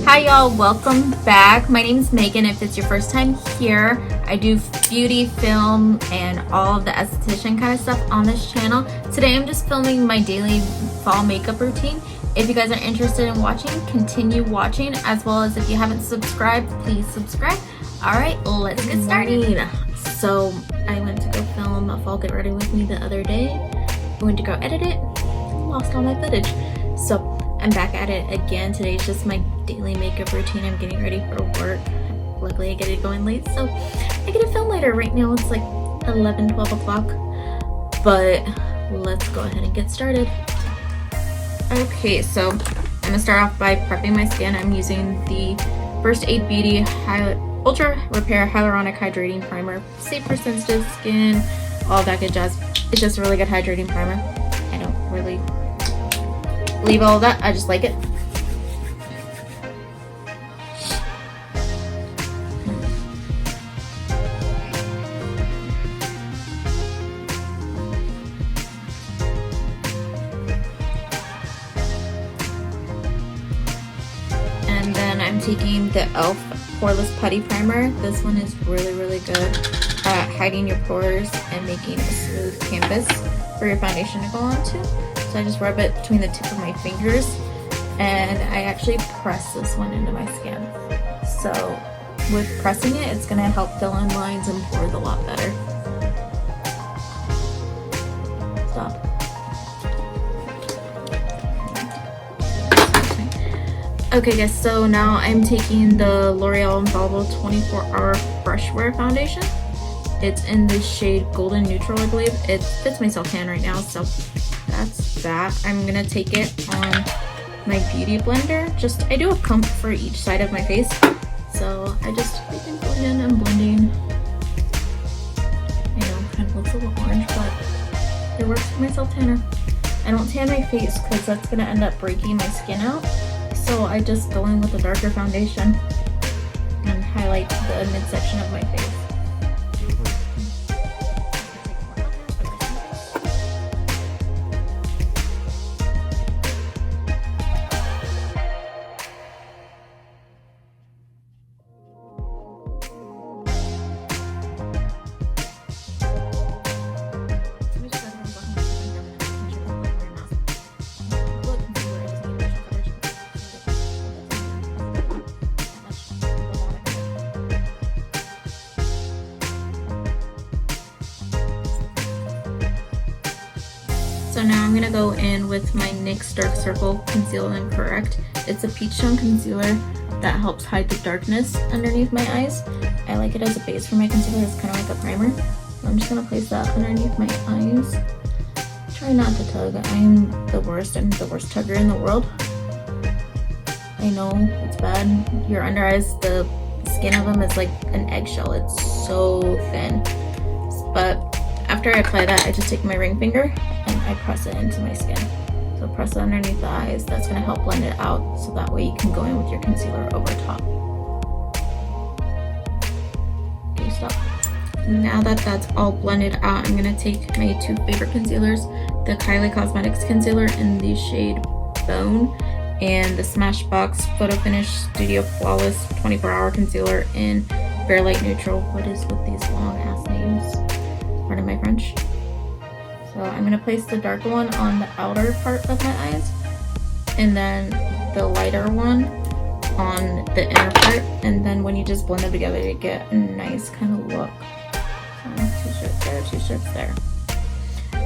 Hi y'all, welcome back. My name is Megan. If it's your first time here, I do beauty, film, and all of the esthetician kind of stuff on this channel. Today I'm just filming my daily fall makeup routine. If you guys are interested in watching, continue watching, as well as if you haven't subscribed, please subscribe. Alright, let's get started. So I went to go film a fall get ready with me the other day. I went to go edit it, lost all my footage. So I'm back at it again. Today's just my daily makeup routine. I'm getting ready for work. Luckily I get it going late, so I get to film later. Right now it's like 11, 12 o'clock, but let's go ahead and get started. Okay, so I'm gonna start off by prepping my skin. I'm using the First Aid Beauty Ultra Repair Hyaluronic Hydrating Primer. Safe for sensitive skin, all that good jazz. It's just a really good hydrating primer. I don't really leave all of that, I just like it. And then I'm taking the e.l.f. Poreless Putty Primer. This one is really good at hiding your pores and making a smooth canvas for your foundation to go onto. So I just rub it between the tip of my fingers, and I actually press this one into my skin. So with pressing it, it's gonna help fill in lines and pores a lot better. Stop. Okay guys, so now I'm taking the L'Oreal Infallible 24-Hour Fresh Wear Foundation. It's in the shade Golden Neutral, I believe. It fits my self tan right now, so that's that. I'm gonna take it on my beauty blender. I do a pump for each side of my face, so I just begin going in and blending. I know, kind of looks a little orange, but it works for my self tanner. I don't tan my face because that's gonna end up breaking my skin out, so I just go in with a darker foundation and highlight the midsection of my face. So now I'm gonna go in with my NYX Dark Circle Conceal and Correct. It's a peach tone concealer that helps hide the darkness underneath my eyes. I like it as a base for my concealer. It's kind of like a primer. So I'm just gonna place that underneath my eyes. Try not to tug. I'm the worst tugger in the world. I know it's bad. Your under eyes, the skin of them is like an eggshell. It's so thin. But after I apply that, I just take my ring finger and I press it into my skin. So press it underneath the eyes. That's going to help blend it out, so that way you can go in with your concealer over top. Okay, stop. Now that that's all blended out, I'm going to take my two favorite concealers, the KYLIE Cosmetics concealer in the shade Bone, and the Smashbox Photo Finish Studio Flawless 24-Hour Concealer in Bare Light Neutral. What is with these long ass names? Pardon my French. So I'm going to place the darker one on the outer part of my eyes, and then the lighter one on the inner part, and then when you just blend them together, you get a nice kind of look. So 2 strips there, 2 strips there.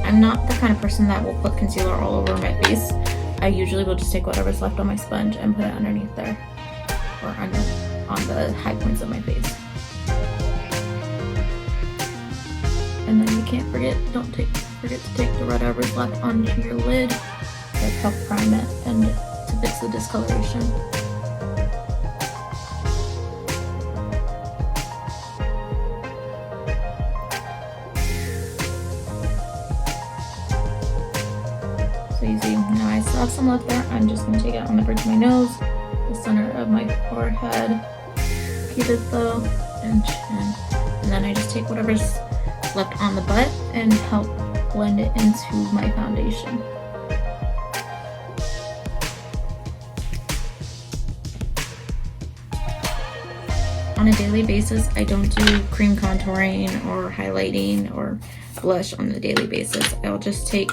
I'm not the kind of person that will put concealer all over my face. I usually will just take whatever's left on my sponge and put it underneath there, or on the high points of my face. And then you can't forget, forget to take the whatever's left onto your lid. That help prime it and to fix the discoloration. So you see, now I still have some left there. I'm just going to take it on the bridge of my nose, the center of my forehead, cupid bow, and chin. And then I just take whatever's left on the butt and help blend it into my foundation. on a daily basis. I don't do cream contouring or highlighting or blush on a daily basis. I'll just take,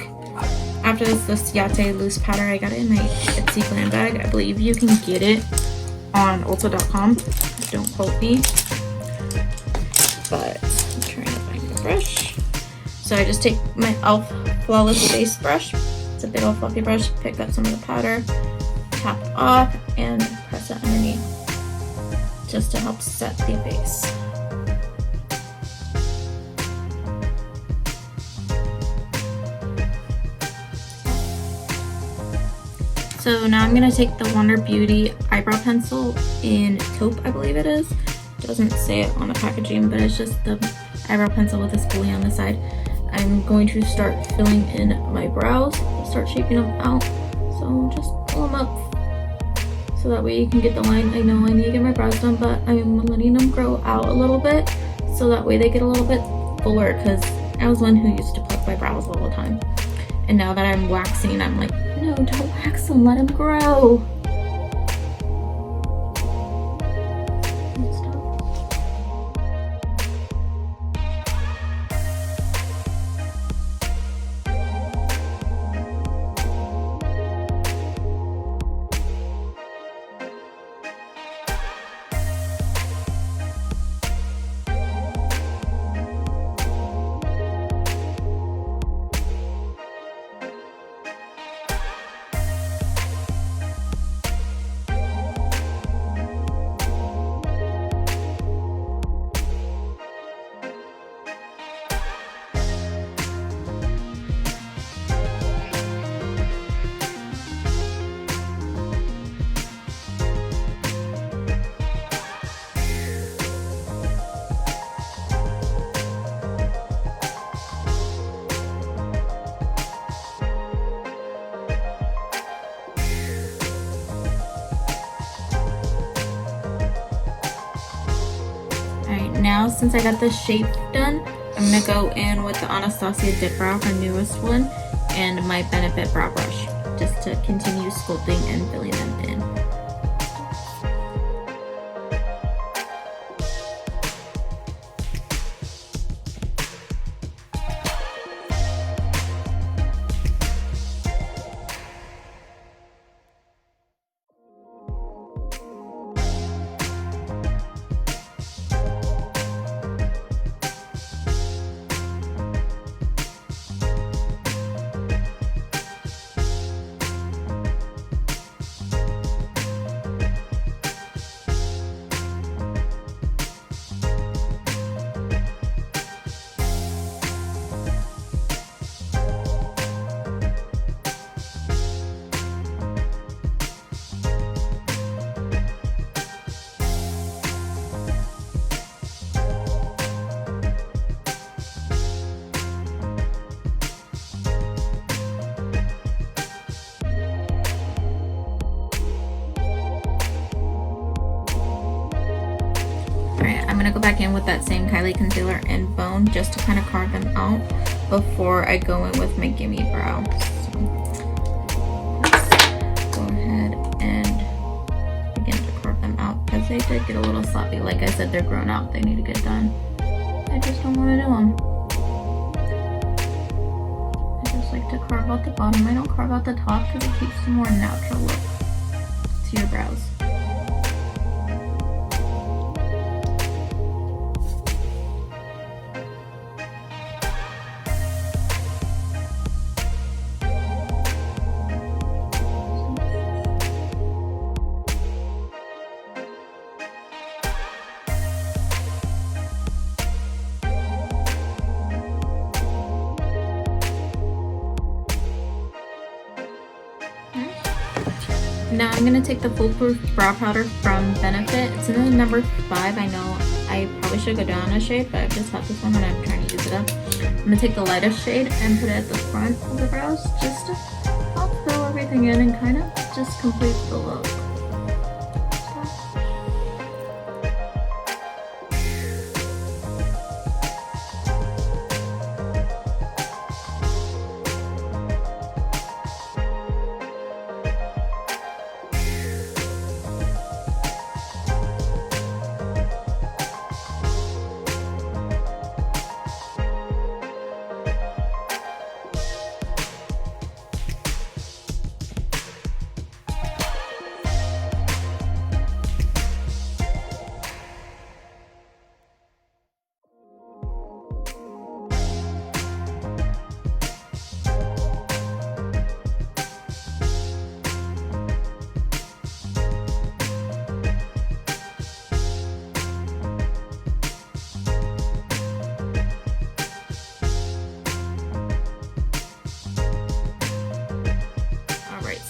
after this, the Ciate loose powder. I got it in my Etsy glam bag. I believe you can get it on Ulta.com. Don't quote me. But I'm trying to find the brush. So I just take my e.l.f. Flawless Base brush. It's a big old fluffy brush. Pick up some of the powder, tap off, and press it underneath just to help set the base. So now I'm going to take the Wonder Beauty eyebrow pencil in taupe, I believe it is. It doesn't say it on the packaging, but it's just the eyebrow pencil with a spoolie on the side. I'm going to start filling in my brows, start shaping them out. So just pull them up so that way you can get the line. I know I need to get my brows done, but I'm letting them grow out a little bit so that way they get a little bit fuller, because I was one who used to pluck my brows all the time. And now that I'm waxing, I'm like, no, don't wax them, let them grow. Now, since I got this shape done, I'm going to go in with the Anastasia Dipbrow, her newest one, and my Benefit Brow Brush, just to continue sculpting and filling them in. I'm going to go back in with that same KYLIE concealer and bone just to kind of carve them out before I go in with my Gimme brow. So let's go ahead and begin to carve them out because they did get a little sloppy. Like I said, they're grown out. They need to get done. I just don't want to do them. I just like to carve out the bottom. I don't carve out the top because it keeps a more natural look to your brows. Now I'm going to take the Foolproof brow powder from Benefit. It's in the number 5. I know I probably should go down a shade, but I've just had this one and I'm trying to use it up. I'm going to take the lightest shade and put it at the front of the brows just to help fill everything in and kind of just complete the look.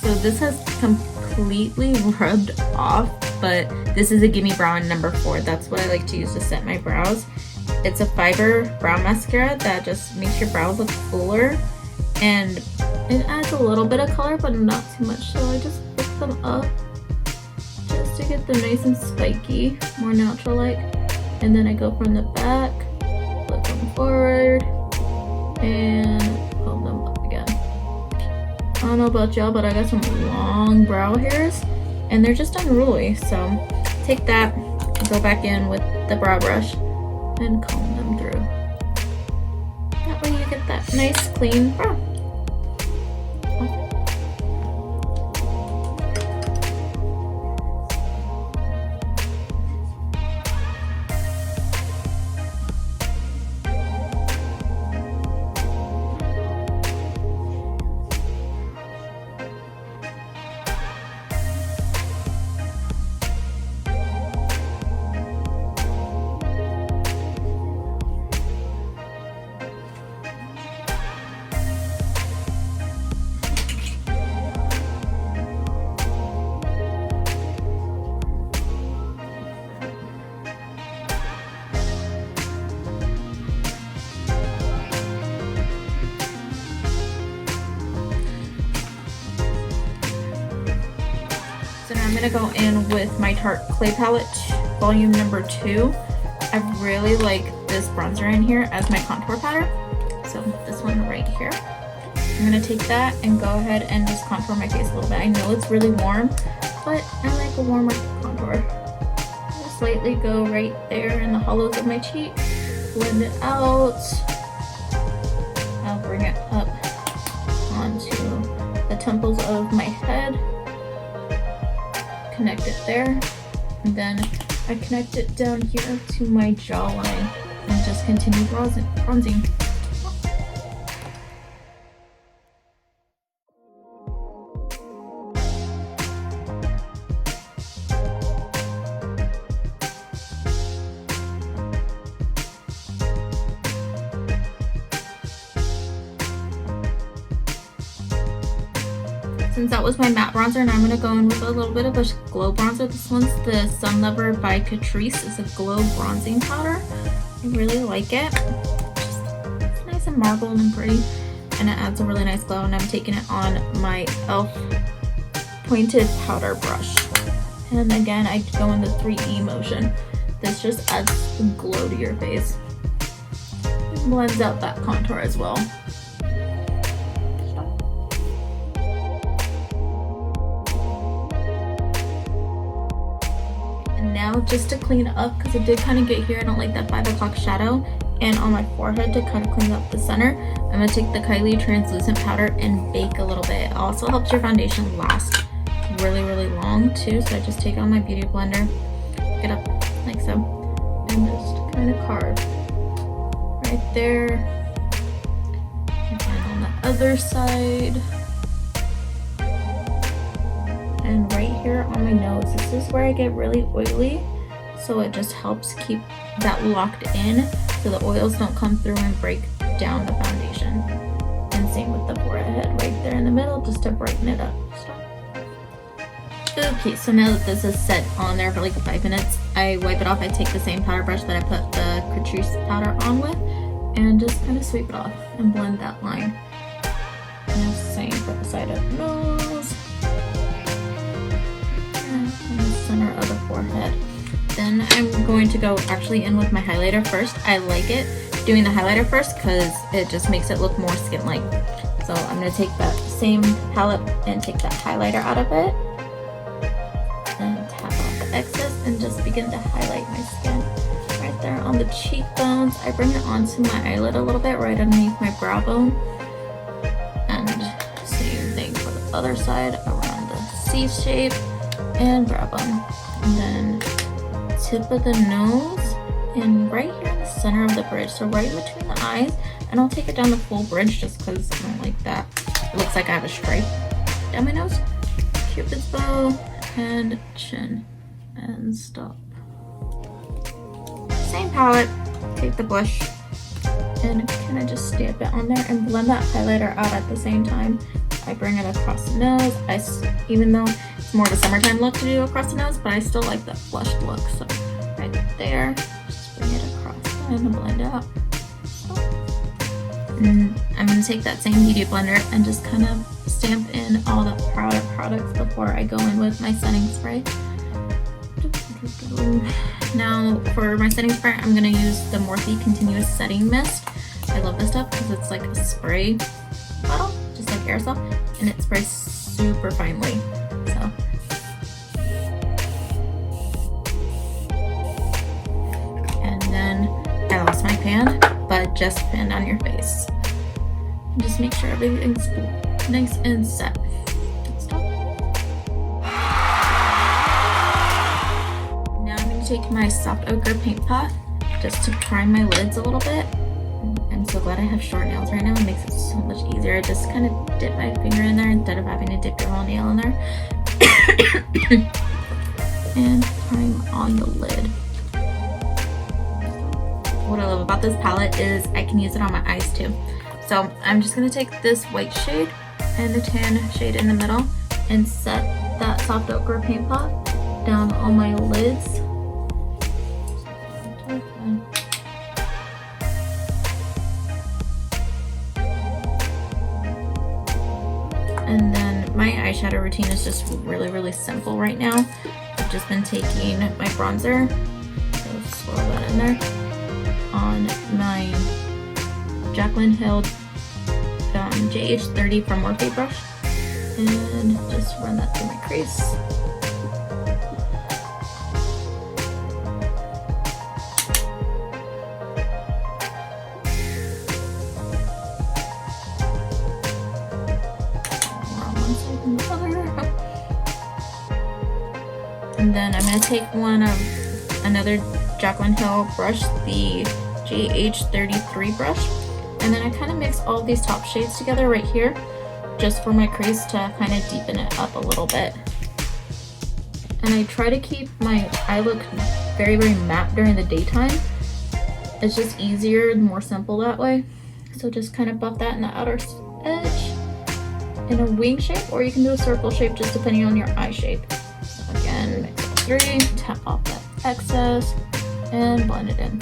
So this has completely rubbed off, but this is a Gimme Brow in number 4. That's what I like to use to set my brows. It's a fiber brow mascara that just makes your brows look fuller, and it adds a little bit of color, but not too much. So I just pick them up just to get them nice and spiky, more natural-like. And then I go from the back, flip them forward, and pull them up again. I don't know about y'all, but I got some long brow hairs, and they're just unruly. So take that, go back in with the brow brush, and comb them through. That way you get that nice clean brow. I'm gonna go in with my Tarte Clay Palette, volume number 2. I really like this bronzer in here as my contour powder. So this one right here. I'm gonna take that and go ahead and just contour my face a little bit. I know it's really warm, but I like a warmer contour. Just lightly go right there in the hollows of my cheek, blend it out. I'll bring it up onto the temples of my head. Connect it there, and then I connect it down here to my jawline and just continue bronzing. Since that was my matte bronzer, now I'm going to go in with a little bit of a glow bronzer. This one's the Sun Lover by Catrice. It's a glow bronzing powder. I really like it. It's nice and marbled and pretty, and it adds a really nice glow. And I'm taking it on my e.l.f. pointed powder brush. And again, I go in the 3E motion. This just adds the glow to your face. It blends out that contour as well. Now just to clean up, because it did kind of get here, I don't like that 5 o'clock shadow, and on my forehead to kind of clean up the center, I'm going to take the KYLIE translucent powder and bake a little bit. It also helps your foundation last really long too, so I just take it on my beauty blender, pick it up like so, and just kind of carve right there, and on the other side. And right here on my nose, this is where I get really oily, so it just helps keep that locked in so the oils don't come through and break down the foundation. And same with the forehead right there in the middle, just to brighten it up. Okay, so now that this is set on there for like 5 minutes, I wipe it off. I take the same powder brush that I put the Catrice powder on with and just kind of sweep it off and blend that line. And the same for the side of the nose. In the center of the forehead. Then I'm going to go actually in with my highlighter first. I like it doing the highlighter first because it just makes it look more skin-like. So I'm going to take that same palette and take that highlighter out of it and tap off the excess and just begin to highlight my skin right there on the cheekbones. I bring it onto my eyelid a little bit right underneath my brow bone, and same thing for the other side around the C shape and brow bone, and then tip of the nose and right here in the center of the bridge, so right between the eyes. And I'll take it down the full bridge just because I don't like that. It looks like I have a stripe down my nose. Cupid's bow and chin and stop. Same palette, take the blush and kind of just stamp it on there and blend that highlighter out at the same time I bring it across the nose. Even though it's more of a summertime look to do across the nose, but I still like that flushed look. So right there, just bring it across and blend it out. And I'm going to take that same beauty blender and just kind of stamp in all the products before I go in with my setting spray. Now for my setting spray, I'm going to use the Morphe Continuous Setting Mist. I love this stuff because it's like a spray bottle, just like aerosol, and it sprays super finely. So and then I lost my pan, but just pan on your face. And just make sure everything's nice and set. Stop. Now I'm going to take my soft ochre paint pot just to prime my lids a little bit. I'm so glad I have short nails right now. It makes it so much easier. I just kind of dip my finger in there instead of having to dip your whole nail in there. And prime on the lid. What I love about this palette is I can use it on my eyes too. So I'm just going to take this white shade and the tan shade in the middle and set that soft ochre paint pot down on my lids. And then my eyeshadow routine is just really simple right now. I've just been taking my bronzer, so swirl that in there, on my Jaclyn Hill JH30 from Morphe brush, and just run that through my crease. And then I'm going to take another Jaclyn Hill brush, the JH33 brush, and then I kind of mix all of these top shades together right here just for my crease to kind of deepen it up a little bit. And I try to keep my eye look very matte during the daytime. It's just easier and more simple that way. So just kind of buff that in the outer edge in a wing shape, or you can do a circle shape just depending on your eye shape. So again, mix all three, tap off that excess, and blend it in.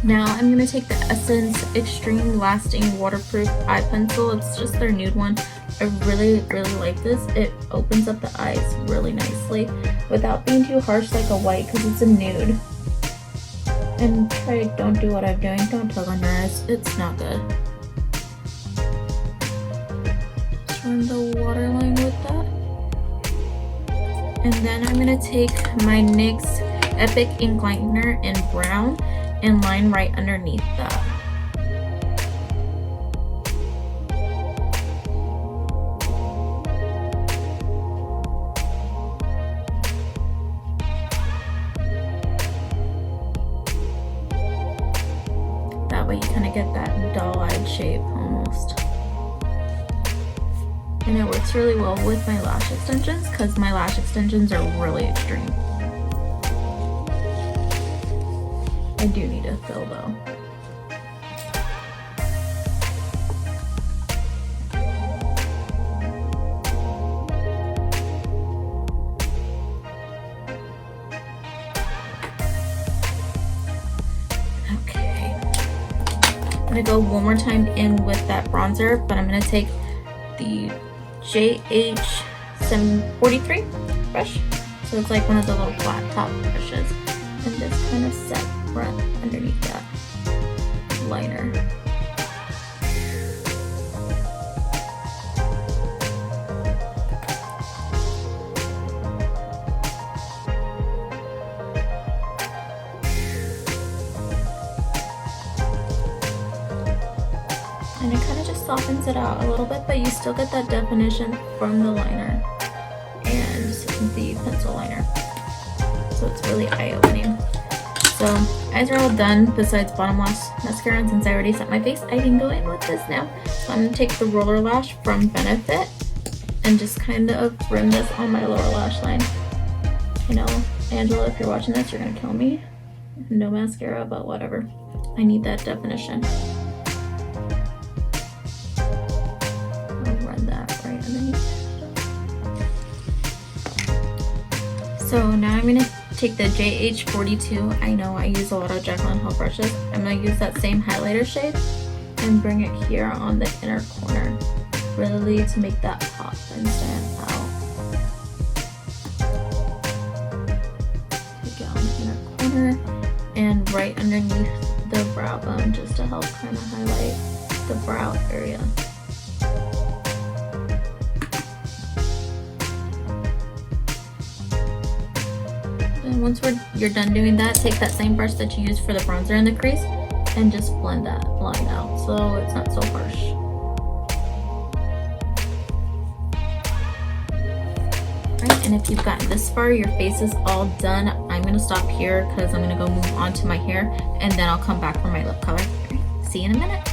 Now I'm going to take the Essence Extreme Lasting Waterproof Eye Pencil. It's just their nude one. I really like this. It opens up the eyes really nicely without being too harsh like a white, because it's a nude. And don't do what I'm doing. Don't tug on your eyes. It's not good. Just run the waterline with that. And then I'm going to take my NYX Epic Ink Liner in brown and line right underneath that. That way you kind of get that doll-eyed shape almost. And it works really well with my lash extensions because my lash extensions are really extreme. I do need a fill though. Okay. I'm gonna go one more time in with that bronzer, but I'm gonna take the JH743 brush. So it's like one of the little flat top brushes, and just kind of set right underneath that liner. And it kind of just softens it out a little bit, but you still get that definition from the liner and the pencil liner. So it's really eye-opening. So eyes are all done besides bottom lash mascara, and since I already set my face, I can go in with this now. So I'm going to take the roller lash from Benefit and just kind of rim this on my lower lash line. You know, Angela, if you're watching this, you're gonna kill me. No mascara, but whatever. I need that definition. I'll run that right underneath. So now I'm gonna take the JH42. I know I use a lot of Jaclyn Hill brushes. I'm gonna use that same highlighter shade and bring it here on the inner corner, really to make that pop and stand out. Take it on the inner corner and right underneath the brow bone, just to help kind of highlight the brow area. And once you're done doing that, take that same brush that you used for the bronzer in the crease and just blend that line out so it's not so harsh. Right, and if you've gotten this far, your face is all done. I'm gonna stop here because I'm gonna go move on to my hair, and then I'll come back for my lip color. Right, see you in a minute.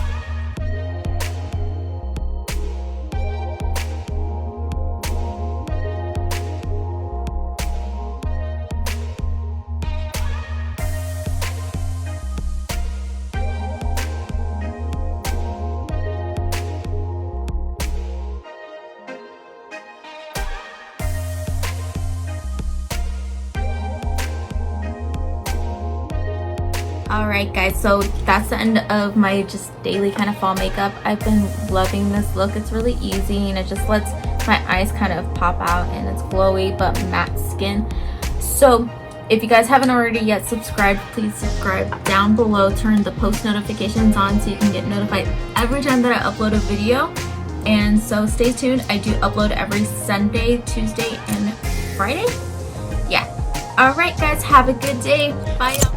Alright guys, so that's the end of my just daily kind of fall makeup. I've been loving this look. It's really easy and it just lets my eyes kind of pop out, and it's glowy but matte skin. So if you guys haven't already yet subscribed, please subscribe down below. Turn the post notifications on so you can get notified every time that I upload a video. And so stay tuned. I do upload every Sunday, Tuesday, and Friday. Yeah. Alright guys, have a good day. Bye y'all.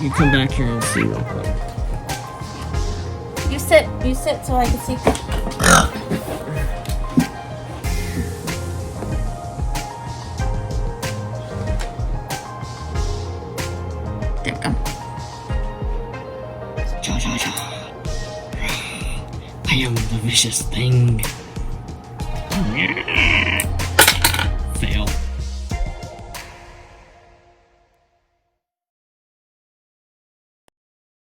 You come back here and see real quick. You sit so I can see. There, come. Cha cha cha. I am the vicious thing.